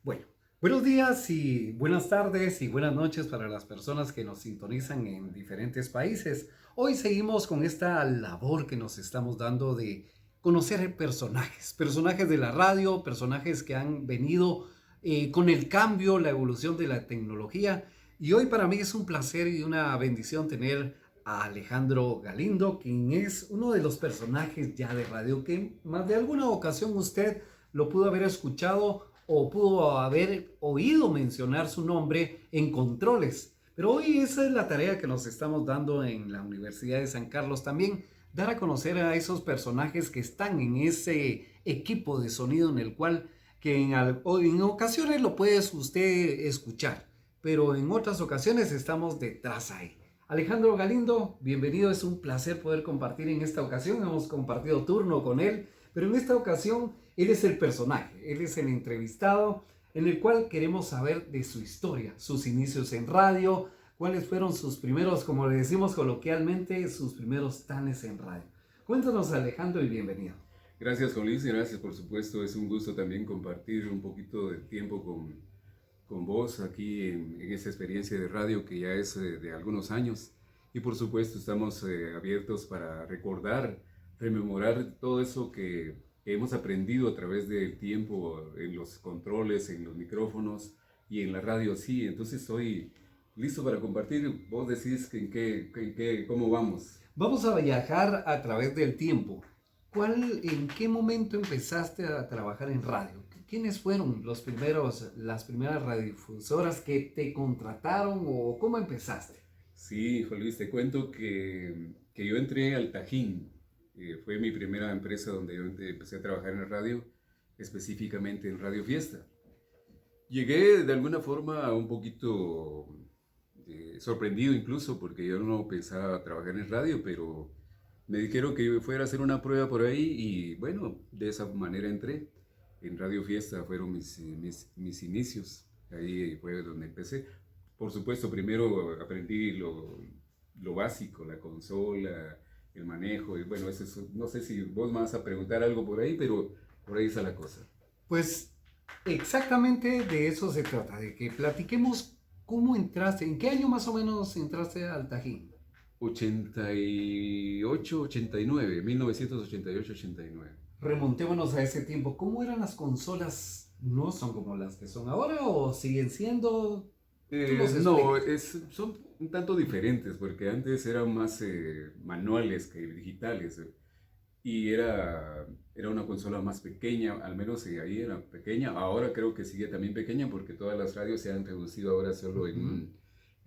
Bueno, buenos días y buenas tardes y buenas noches para las personas que nos sintonizan en diferentes países. Hoy seguimos con esta labor que nos estamos dando de conocer personajes de la radio, personajes que han venido con el cambio, la evolución de la tecnología. Y hoy para mí es un placer y una bendición tener a Alejandro Galindo, quien es uno de los personajes ya de radio que más de alguna ocasión usted lo pudo haber escuchado o pudo haber oído mencionar su nombre en controles. Pero hoy esa es la tarea que nos estamos dando en la Universidad de San Carlos también, dar a conocer a esos personajes que están en ese equipo de sonido en el cual en ocasiones lo puede usted escuchar, pero en otras ocasiones estamos detrás ahí. Alejandro Galindo, bienvenido, es un placer poder compartir en esta ocasión, hemos compartido turno con él, pero en esta ocasión él es el personaje, él es el entrevistado en el cual queremos saber de su historia, sus inicios en radio, cuáles fueron sus primeros, como le decimos coloquialmente, sus primeros tanes en radio. Cuéntanos, Alejandro, y bienvenido. Gracias, Juan Luis, y gracias, por supuesto. Es un gusto también compartir un poquito de tiempo con vos aquí en esta experiencia de radio que ya es de algunos años. Y por supuesto estamos abiertos para recordar, rememorar todo eso que hemos aprendido a través del tiempo en los controles, en los micrófonos y en la radio. Sí, entonces estoy listo para compartir. Vos decís cómo vamos. Vamos a viajar a través del tiempo. ¿En qué momento empezaste a trabajar en radio? ¿Quiénes fueron las primeras radiodifusoras que te contrataron o cómo empezaste? Sí, Juan Luis, te cuento que yo entré al Tajín. Fue mi primera empresa donde yo empecé a trabajar en el radio, específicamente en Radio Fiesta. Llegué de alguna forma un poquito sorprendido incluso porque yo no pensaba trabajar en el radio, pero me dijeron que yo fuera a hacer una prueba por ahí y bueno, de esa manera entré. En Radio Fiesta fueron mis inicios, ahí fue donde empecé. Por supuesto, primero aprendí lo básico, la consola, el manejo, y bueno, no sé si vos me vas a preguntar algo por ahí, pero por ahí está la cosa. Pues exactamente de eso se trata, de que platiquemos cómo entraste, en qué año más o menos entraste al Tajín. 88, 89, 1988, 89. Remontémonos a ese tiempo. ¿Cómo eran las consolas? ¿No son como las que son ahora o siguen siendo? Tú nos No, explicas. son un tanto diferentes porque antes eran más manuales que digitales, y era una consola más pequeña, al menos ahí era pequeña. Ahora creo que sigue también pequeña porque todas las radios se han reducido ahora solo en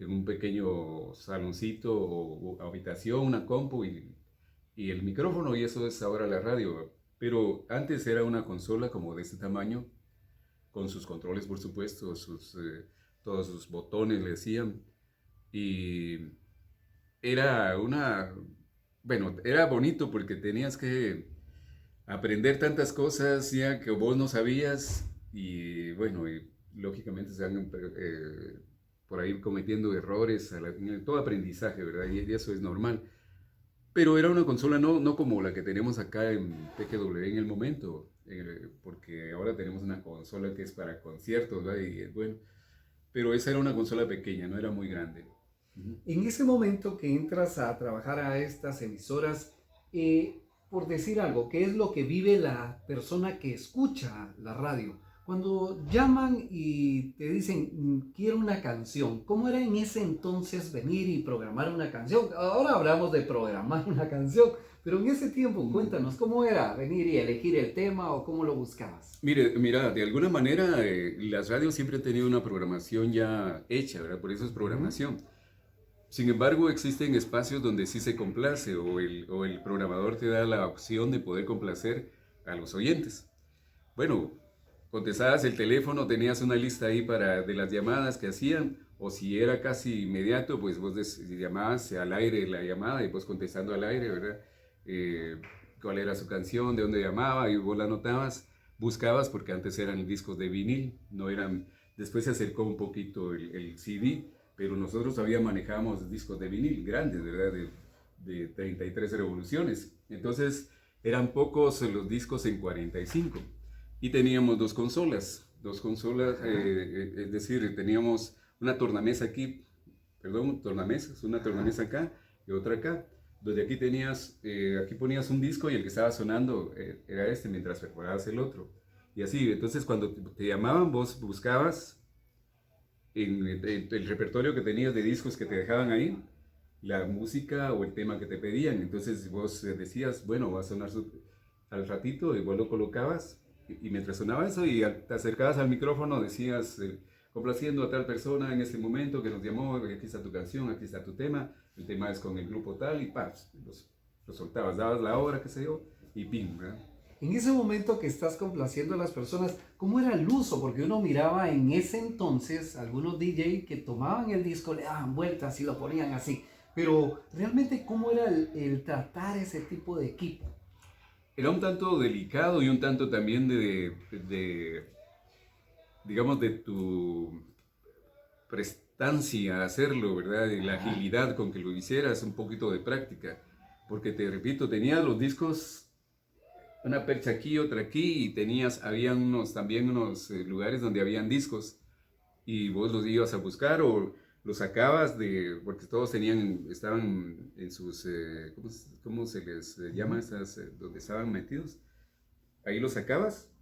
un pequeño saloncito o habitación, una compu y el micrófono, y eso es ahora la radio. Pero antes era una consola como de este tamaño, con sus controles, por supuesto, todos sus botones le decían. Y era bueno, era bonito porque tenías que aprender tantas cosas ya que vos no sabías y bueno, y lógicamente se van por ahí cometiendo errores, en todo aprendizaje, ¿verdad? Y eso es normal. Pero era una consola no como la que tenemos acá en TGW en el momento, porque ahora tenemos una consola que es para conciertos, ¿verdad? Y bueno, pero esa era una consola pequeña, no era muy grande. Ujú. En ese momento que entras a trabajar a estas emisoras, por decir algo, ¿qué es lo que vive la persona que escucha la radio? Cuando llaman y te dicen, quiero una canción, ¿cómo era en ese entonces venir y programar una canción? Ahora hablamos de programar una canción, pero en ese tiempo, cuéntanos, ¿cómo era venir y elegir el tema o cómo lo buscabas? Mira, de alguna manera las radios siempre han tenido una programación ya hecha, ¿verdad? Por eso es Ujú. programación. Sin embargo, existen espacios donde sí se complace o el programador te da la opción de poder complacer a los oyentes. Bueno, contestabas el teléfono, tenías una lista ahí de las llamadas que hacían, o si era casi inmediato, pues vos llamabas al aire la llamada y pues contestando al aire, ¿verdad? Eh, Cuál era su canción, de dónde llamaba y vos la anotabas, buscabas porque antes eran discos de vinil, no eran, después se acercó un poquito el CD, pero nosotros todavía manejábamos discos de vinil grandes, ¿verdad? De 33 revoluciones. Entonces eran pocos los discos en 45 y teníamos dos consolas. dos consolas, es decir, teníamos una tornamesa aquí, perdón, tornamesas, una tornamesa acá y otra acá, donde aquí tenías, aquí ponías un disco y el que estaba sonando era este mientras perforabas el otro. Y así, entonces cuando te llamaban, vos buscabas en el repertorio que tenías de discos que te dejaban ahí, la música o el tema que te pedían. Entonces vos decías, bueno, va a sonar al ratito, igual lo colocabas y mientras sonaba eso y te acercabas al micrófono, decías, complaciendo a tal persona en este momento que nos llamó, aquí está tu canción, aquí está tu tema, el tema es con el grupo tal y ¡paz! Los soltabas, dabas la hora, qué sé yo, y ¡pim! ¿Verdad? En ese momento que estás complaciendo a las personas, ¿cómo era el uso? Porque uno miraba en ese entonces algunos DJ que tomaban el disco, le daban vueltas y lo ponían así. Pero realmente, ¿cómo era el tratar ese tipo de equipo? Era un tanto delicado y un tanto también digamos, de tu prestancia a hacerlo, ¿verdad? Y la agilidad con que lo hicieras, un poquito de práctica. Porque te repito, tenías los discos, una percha aquí, otra aquí, y habían también unos lugares donde habían discos, y vos los ibas a buscar o los sacabas porque todos estaban en sus, ¿cómo se les llama esas, donde estaban metidos? Ahí los sacabas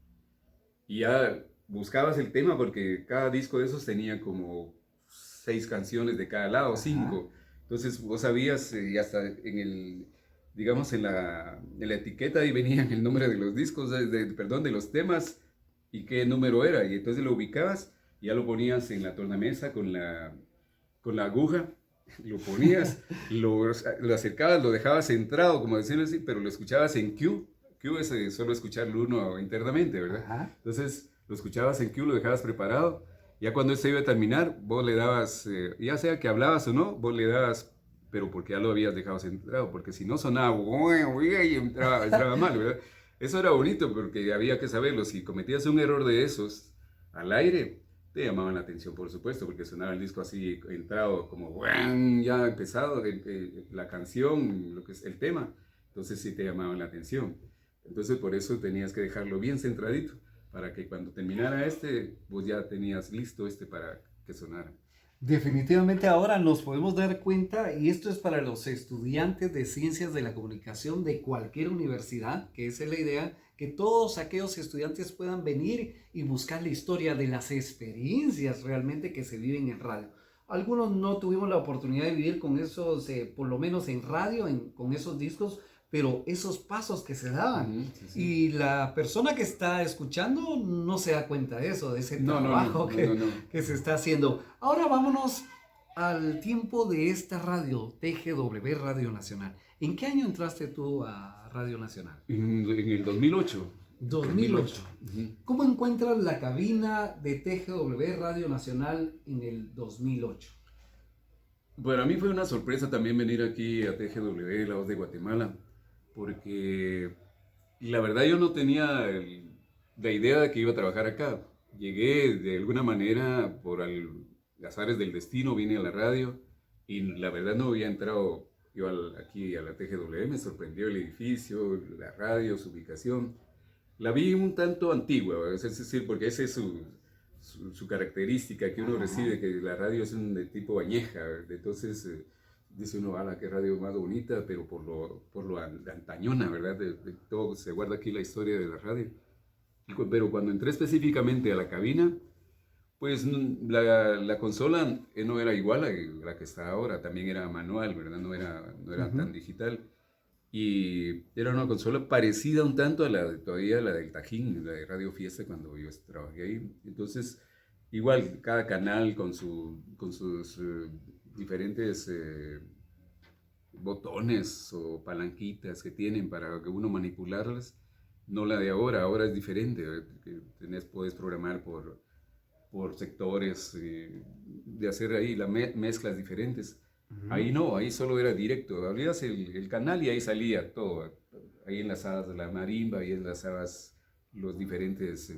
y ya buscabas el tema porque cada disco de esos tenía como 6 canciones de cada lado, 5. Entonces vos sabías y hasta digamos en la etiqueta ahí venía el nombre de los discos, perdón, de los temas y qué número era. Y entonces lo ubicabas y ya lo ponías en la tornamesa con la aguja, lo ponías, lo acercabas, lo dejabas centrado, como decían así, pero lo escuchabas en Q. Q es solo escucharlo uno internamente, ¿verdad? Ajá. Entonces lo escuchabas en Q, lo dejabas preparado. Ya cuando se iba a terminar, vos le dabas, ya sea que hablabas o no, vos le dabas, pero porque ya lo habías dejado centrado, porque si no sonaba, y entraba mal, ¿verdad? Eso era bonito porque había que saberlo. Si cometías un error de esos al aire, te llamaban la atención, por supuesto, porque sonaba el disco así entrado, como ya empezado la canción, lo que es el tema. Entonces sí te llamaban la atención. Entonces por eso tenías que dejarlo bien centradito, para que cuando terminara vos ya tenías listo para que sonara. Definitivamente ahora nos podemos dar cuenta, y esto es para los estudiantes de ciencias de la comunicación de cualquier universidad, que esa es la idea, que todos aquellos estudiantes puedan venir y buscar la historia de las experiencias realmente que se viven en radio. Algunos no tuvimos la oportunidad de vivir con esos, por lo menos en radio, con esos discos, pero esos pasos que se daban. Sí, sí. Y la persona que está escuchando no se da cuenta de eso, de ese trabajo que se está haciendo. Ahora vámonos al tiempo de esta radio, TGW Radio Nacional. ¿En qué año entraste tú a Radio Nacional? En el 2008. 2008. ¿Cómo encuentras la cabina de TGW Radio Nacional en el 2008? Bueno, a mí fue una sorpresa también venir aquí a TGW, La Voz de Guatemala, porque la verdad yo no tenía la idea de que iba a trabajar acá. Llegué de alguna manera por azares del destino, vine a la radio y la verdad no había entrado yo aquí a la TGW. Me sorprendió el edificio, la radio, su ubicación. La vi un tanto antigua, es decir, porque esa es su característica que uno recibe, que la radio es de tipo añeja. Entonces dice uno, ala, qué radio más bonita, pero por lo antañona, ¿verdad? De todo se guarda aquí la historia de la radio. Pero cuando entré específicamente a la cabina, pues la consola no era igual a la que está ahora, también era manual, ¿verdad? No era tan digital. Y era una consola parecida un tanto a todavía la del Tajín, la de Radio Fiesta cuando yo trabajé ahí. Entonces, igual, cada canal con sus diferentes botones o palanquitas que tienen para que uno manipularlas. No la de ahora es diferente. Puedes programar por sectores, de hacer ahí las mezclas diferentes. Ahí no, ahí solo era directo. Abrías el canal y ahí salía todo. Ahí enlazabas la marimba, ahí enlazabas los diferentes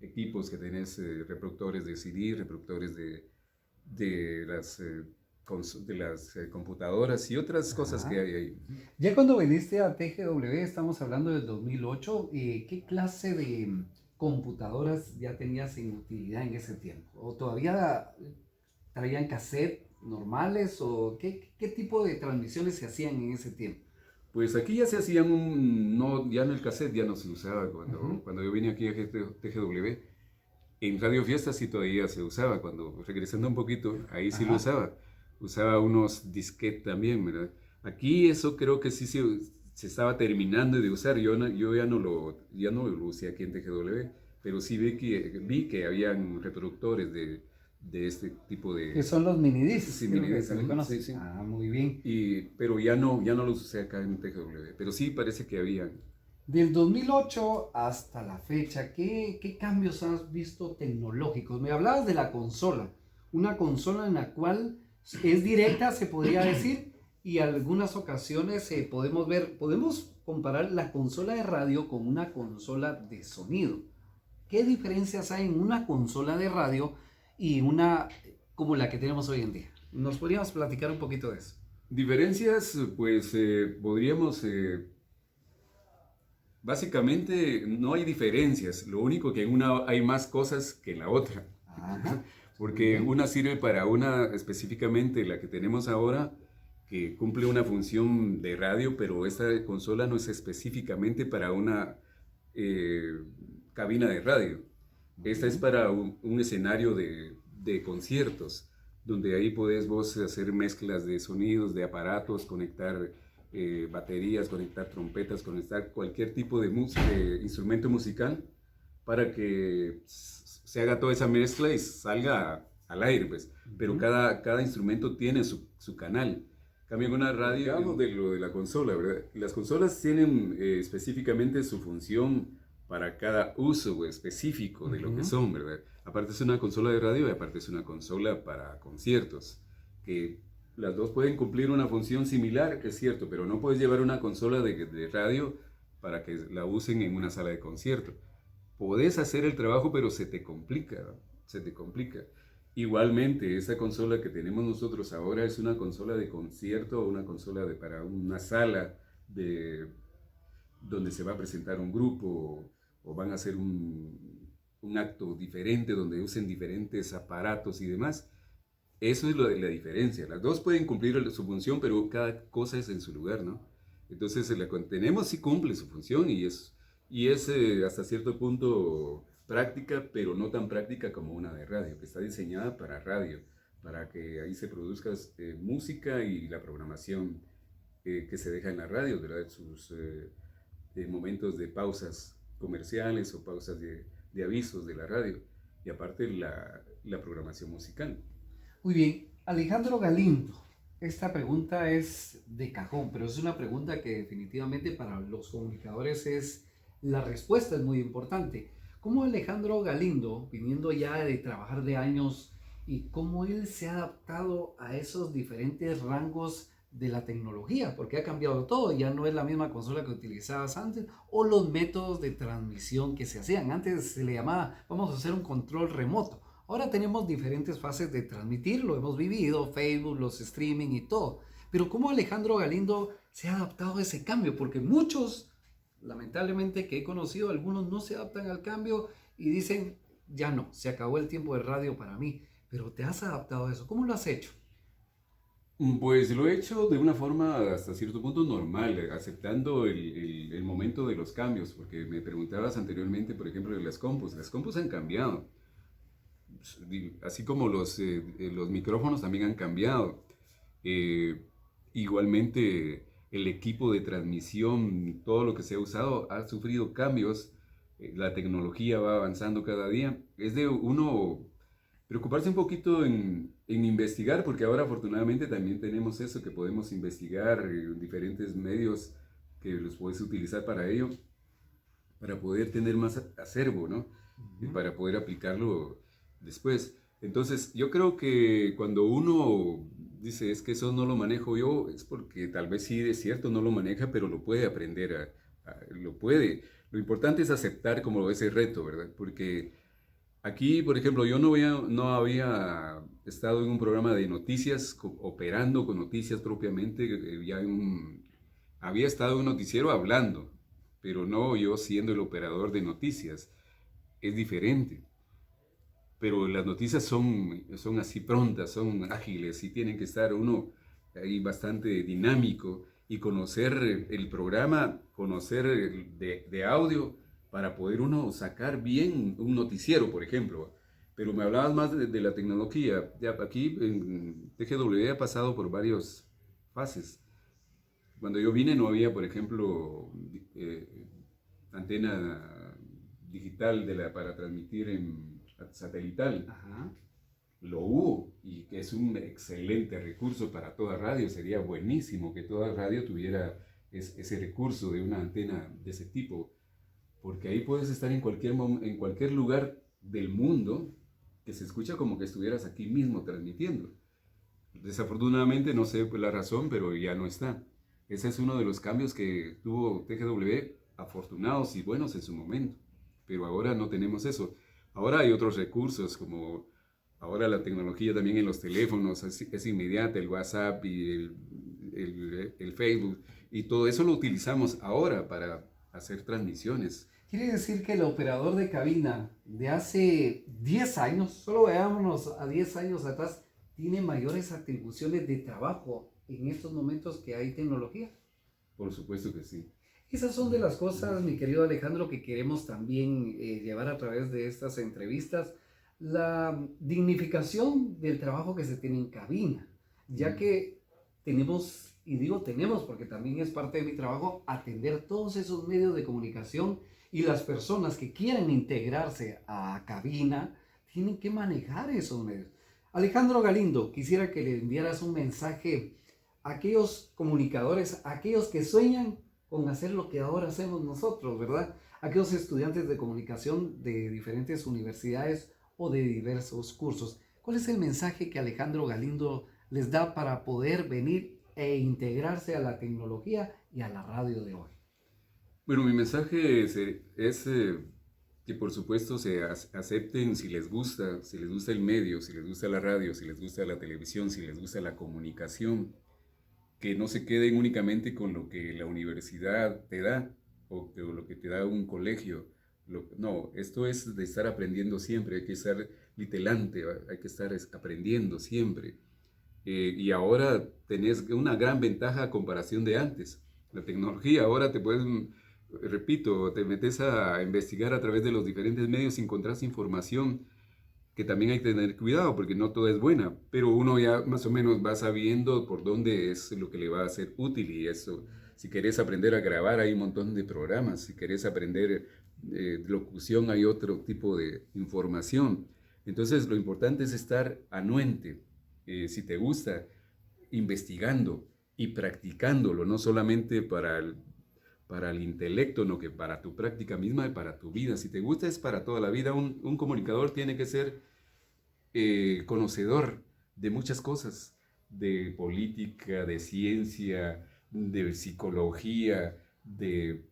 equipos que tenés, reproductores de CD, reproductores de las computadoras y otras cosas que hay ahí. Ya cuando viniste a TGW, estamos hablando del 2008, ¿qué clase computadoras ya tenías en utilidad en ese tiempo? ¿O todavía traían cassette normales? ¿O qué tipo de transmisiones se hacían en ese tiempo? Pues aquí ya se hacían no, ya no el cassette, ya no se usaba Ujú. cuando yo vine aquí a TGW. En Radio Fiesta sí todavía se usaba, cuando regresando un poquito, ahí sí lo Ajá. usaba. Usaba unos disquetes también, ¿verdad? Aquí eso creo que sí se estaba terminando de usar. Yo ya no lo usé aquí en TGW, pero sí vi que habían reproductores de este tipo Que de son los minidiscs, creo que similitudes. se le conoce. Sí, sí. Ah, muy bien. Pero ya no los usé acá en TGW, pero sí parece que habían. Del 2008 hasta la fecha, ¿qué cambios has visto tecnológicos? Me hablabas de la consola, una consola en la cual es directa, se podría decir, y algunas ocasiones podemos comparar la consola de radio con una consola de sonido. ¿Qué diferencias hay en una consola de radio y una como la que tenemos hoy en día? ¿Nos podríamos platicar un poquito de eso? Diferencias, pues podríamos básicamente no hay diferencias, lo único que en una hay más cosas que en la otra, Ajá, muy porque bien. una sirve para una específicamente la que tenemos ahora, que cumple una función de radio, pero esta consola no es específicamente para una eh, cabina de radio. Esta es Ujú. para un escenario de conciertos, donde ahí podés vos hacer mezclas de sonidos, de aparatos, conectar baterías, conectar trompetas, conectar cualquier tipo de instrumento musical para que se haga toda esa mezcla y salga al aire, pues. Pero Ujú. cada instrumento tiene su canal. Cambio en una radio, digamos de lo de la consola, ¿verdad? Las consolas tienen específicamente su función para cada uso específico de lo que Ujú. son, ¿verdad? Aparte es una consola de radio y aparte es una consola para conciertos, que las dos pueden cumplir una función similar, es cierto, pero no puedes llevar una consola de radio para que la usen en una sala de concierto. Podés hacer el trabajo, pero se te complica, ¿no? Se te complica. Igualmente, esta consola que tenemos nosotros ahora es una consola de concierto o una consola para una sala de, donde se va a presentar un grupo o van a hacer un acto diferente donde usen diferentes aparatos y demás. Eso es lo de la diferencia. Las dos pueden cumplir su función, pero cada cosa es en su lugar, ¿no? Entonces, la que tenemos sí cumple su función y es hasta cierto punto práctica, pero no tan práctica como una de radio, que está diseñada para radio, para que ahí se produzca música y la programación que se deja en la radio, ¿verdad? Sus momentos de pausas comerciales o pausas de avisos de la radio, y aparte la programación musical. Muy bien, Alejandro Galindo. Esta pregunta es de cajón, pero es una pregunta que definitivamente para los comunicadores la respuesta es muy importante. ¿Cómo Alejandro Galindo, viniendo ya de trabajar de años, y cómo él se ha adaptado a esos diferentes rangos de la tecnología? Porque ha cambiado todo, ya no es la misma consola que utilizabas antes, o los métodos de transmisión que se hacían. Antes se le llamaba, vamos a hacer un control remoto. Ahora tenemos diferentes fases de transmitir, lo hemos vivido, Facebook, los streaming y todo. Pero ¿cómo Alejandro Galindo se ha adaptado a ese cambio? Porque muchos, lamentablemente que he conocido, algunos no se adaptan al cambio y dicen, ya no, se acabó el tiempo de radio para mí. Pero te has adaptado a eso. ¿Cómo lo has hecho? Pues lo he hecho de una forma hasta cierto punto normal, aceptando el momento de los cambios, porque me preguntabas anteriormente, por ejemplo, de las compus. Las compus han cambiado, así como los micrófonos también han cambiado. Eh, Igualmente, el equipo de transmisión, todo lo que se ha usado, ha sufrido cambios. La tecnología va avanzando cada día. Es de uno preocuparse un poquito en investigar, porque ahora afortunadamente también tenemos eso, que podemos investigar diferentes medios que los puedes utilizar para ello, para poder tener más acervo, ¿no? Y Ujú. para poder aplicarlo después. Entonces, yo creo que cuando uno dice, es que eso no lo manejo yo, es porque tal vez sí es cierto, no lo maneja, pero lo puede aprender, lo puede. Lo importante es aceptar como ese reto, ¿verdad? Porque aquí, por ejemplo, yo no había estado en un programa de noticias, operando con noticias propiamente, había estado en un noticiero hablando, pero no yo siendo el operador de noticias. es diferente. Pero las noticias son así prontas, son ágiles y tienen que estar uno ahí bastante dinámico y conocer el programa, conocer de audio para poder uno sacar bien un noticiero, por ejemplo. Pero me hablabas más de la tecnología. Ya aquí en TGW ha pasado por varias fases. Cuando yo vine no había, por ejemplo, antena digital para transmitir en satelital. Ajá. Lo hubo y que es un excelente recurso para toda radio. Sería buenísimo que toda radio tuviera ese recurso de una antena de ese tipo, porque ahí puedes estar en cualquier lugar del mundo que se escucha como que estuvieras aquí mismo transmitiendo. Desafortunadamente no sé la razón, pero ya no está. Ese es uno de los cambios que tuvo TGW, afortunados y buenos en su momento, pero ahora no tenemos eso. Ahora hay otros recursos, como ahora la tecnología también en los teléfonos es inmediata, el WhatsApp y el Facebook, y todo eso lo utilizamos ahora para hacer transmisiones. Quiere decir que el operador de cabina de hace 10 años, solo veámonos a 10 años atrás, tiene mayores atribuciones de trabajo en estos momentos que hay tecnología. Por supuesto que sí. Esas son de las cosas, mi querido Alejandro, que queremos también llevar a través de estas entrevistas. La dignificación del trabajo que se tiene en cabina, ya que tenemos, y digo tenemos porque también es parte de mi trabajo, atender todos esos medios de comunicación, y las personas que quieran integrarse a cabina tienen que manejar esos medios. Alejandro Galindo, quisiera que le enviaras un mensaje a aquellos comunicadores, a aquellos que sueñan con hacer lo que ahora hacemos nosotros, ¿verdad? Aquellos estudiantes de comunicación de diferentes universidades o de diversos cursos. ¿Cuál es el mensaje que Alejandro Galindo les da para poder venir e integrarse a la tecnología y a la radio de hoy? Bueno, mi mensaje es que por supuesto se acepten si les gusta el medio, si les gusta la radio, si les gusta la televisión, si les gusta la comunicación, que no se queden únicamente con lo que la universidad te da o lo que te da un colegio. No, esto es de estar aprendiendo siempre, hay que estar litelante, hay que estar aprendiendo siempre. Y ahora tenés una gran ventaja a comparación de antes. La tecnología, ahora te puedes, repito, te metes a investigar a través de los diferentes medios y encontrás información que también hay que tener cuidado porque no toda es buena, pero uno ya más o menos va sabiendo por dónde es lo que le va a ser útil. Y eso, si querés aprender a grabar hay un montón de programas, si querés aprender locución hay otro tipo de información. Entonces lo importante es estar anuente, si te gusta, investigando y practicándolo, no solamente para el intelecto, no, que para tu práctica misma y para tu vida. Si te gusta es para toda la vida. Un comunicador tiene que ser conocedor de muchas cosas, de política, de ciencia, de psicología, de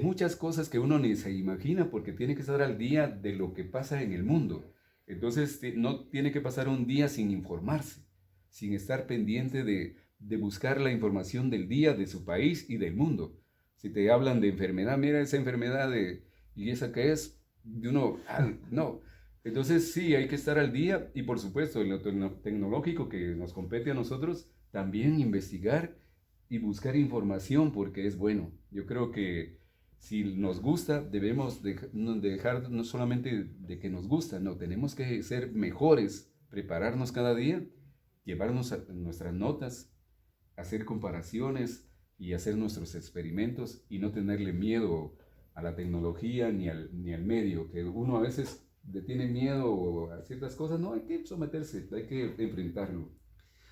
muchas cosas que uno ni se imagina, porque tiene que estar al día de lo que pasa en el mundo. Entonces no tiene que pasar un día sin informarse, sin estar pendiente de buscar la información del día, de su país y del mundo. Si te hablan de enfermedad, mira esa enfermedad ¿y esa qué es? Y uno, no. Entonces sí, hay que estar al día y por supuesto en lo tecnológico que nos compete a nosotros, también investigar y buscar información porque es bueno. Yo creo que si nos gusta, debemos dejar no solamente de que nos gusta, no, tenemos que ser mejores, prepararnos cada día, llevarnos nuestras notas, hacer comparaciones y hacer nuestros experimentos y no tenerle miedo a la tecnología ni al medio, que uno a veces le tiene miedo a ciertas cosas. No, hay que someterse, hay que enfrentarlo.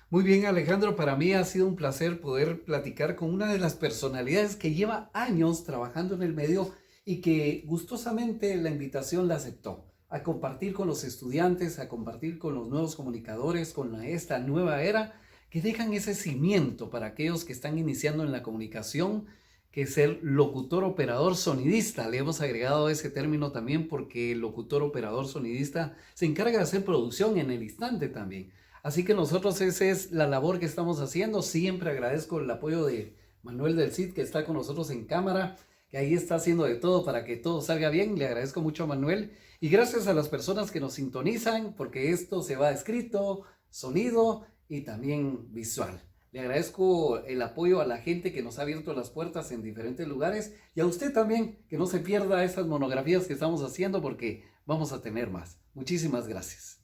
Muy bien, Alejandro, para mí ha sido un placer poder platicar con una de las personalidades que lleva años trabajando en el medio y que gustosamente la invitación la aceptó a compartir con los estudiantes, a compartir con los nuevos comunicadores, con esta nueva era que dejan ese cimiento para aquellos que están iniciando en la comunicación, que es el locutor operador sonidista. Le hemos agregado ese término también porque el locutor operador sonidista se encarga de hacer producción en el instante también. Así que nosotros esa es la labor que estamos haciendo. Siempre agradezco el apoyo de Manuel del Cid, que está con nosotros en cámara, que ahí está haciendo de todo para que todo salga bien. Le agradezco mucho a Manuel y gracias a las personas que nos sintonizan porque esto se va escrito, sonido y también visual. Le agradezco el apoyo a la gente que nos ha abierto las puertas en diferentes lugares y a usted también que no se pierda esas monografías que estamos haciendo porque vamos a tener más. Muchísimas gracias.